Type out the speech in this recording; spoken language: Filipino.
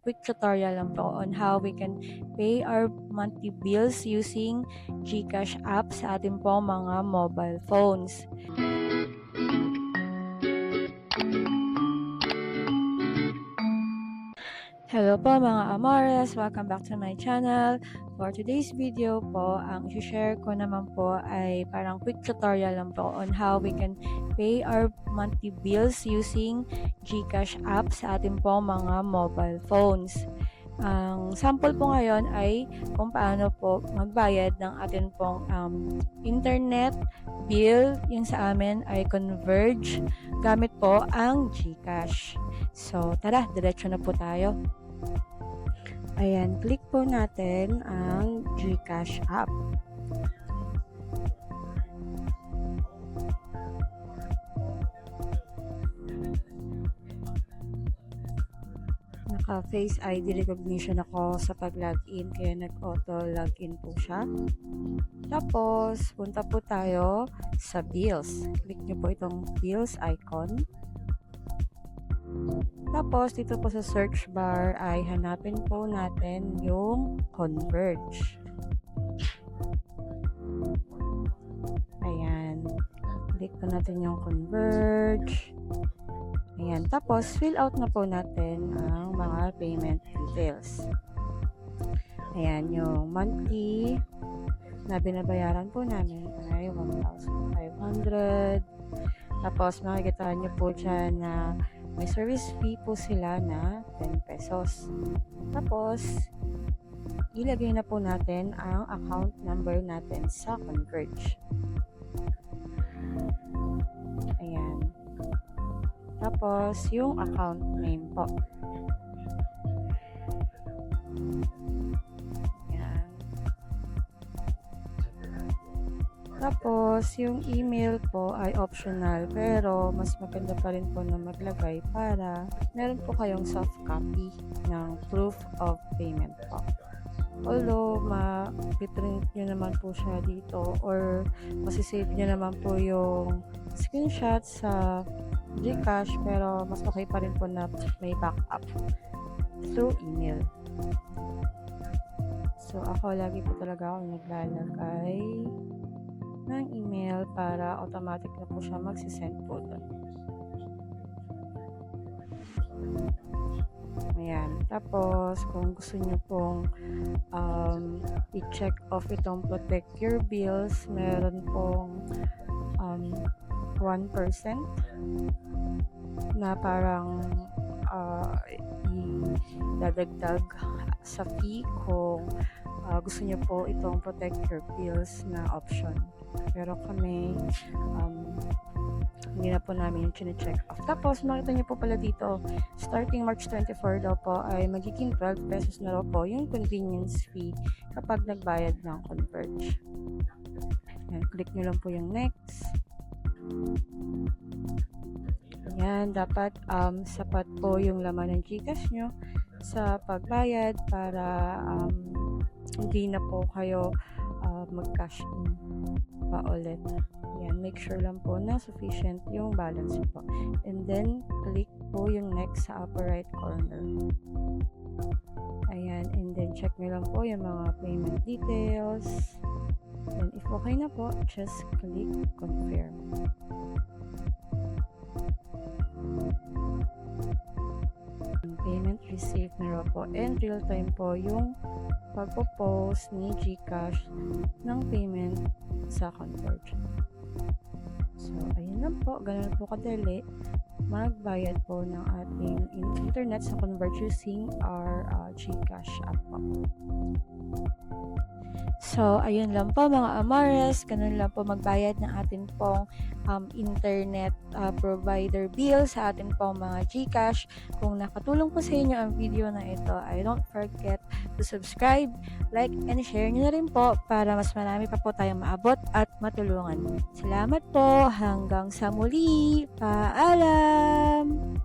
quick tutorial lang po on how we can pay our monthly bills using GCash app sa ating po mga mobile phones. Hello po mga Amores! Welcome back to my channel. For today's video po, ang i-share ko naman po ay parang quick tutorial lang po on how we can pay our monthly bills using GCash app sa ating po mga mobile phones. Ang sample po ngayon ay kung paano po magbayad ng ating pong internet bill. Yung sa amin ay Converge gamit po ang GCash. So tara, diretso na po tayo. Ayan, click po natin ang GCash app. Naka-Face ID recognition ako sa pag-login, kaya nag-auto login po siya. Tapos, punta po tayo sa bills. Click nyo po itong bills icon. Tapos, dito po sa search bar ay hanapin po natin yung Converge. Ayan. Click po natin yung Converge. Ayan. Tapos, fill out na po natin ang mga payment details. Ayan. Yung monthly na binabayaran po namin ay 1,500. Tapos, makikita nyo po dyan na may service fee po sila na 10 pesos. Tapos, ilagay na po natin ang account number natin sa Converge. Ayan. Tapos, yung account name po. Ayan. Tapos, yung email po ay optional, pero mas maganda pa rin po na maglagay para meron po kayong soft copy ng proof of payment po. Although, ma-print nyo naman po siya dito or masisave nyo naman po yung screenshot sa GCash, pero mas okay pa rin po na may backup through email. So, ako lagi po talaga ako naglalagay ng email para automatic na po siya magsisend po doon. Ayan. Tapos, kung gusto nyo pong i-check off itong protect your bills, meron pong 1% na parang idadagdag sa fee kung gusto nyo po itong protect your bills na option. Pero kami, hindi na po namin yung chine-check off. Tapos, makita nyo po pala dito, starting March 24 daw po ay magiging 12 pesos na raw po yung convenience fee kapag nagbayad ng Converge. Ayan, click nyo lang po yung next. Ayan, dapat sapat po yung laman ng GCash nyo sa pagbayad para hindi na po kayo mag-cash in pa ulit. Ayan, make sure lang po na sufficient yung balance po. And then, click po yung next sa upper right corner. Ayan, and then check nyo lang po yung mga payment details. And if okay na po, just click confirm. Payment received na raw po, and real time po yung pagpo-post ni GCash ng payment sa Converge. So, ayun lang po. Ganun po kadali magbayad po ng ating internet sa Converge using our GCash app po. So, ayun lang po mga Amores. Ganun lang po magbayad ng ating pong internet provider bill sa ating pong mga GCash. Kung nakatulong po sa inyo ang video na ito, I don't forget to subscribe, like, and share nyo na rin po para mas marami pa po tayong maabot at matulungan. Salamat po. Hanggang sa muli. Paalam!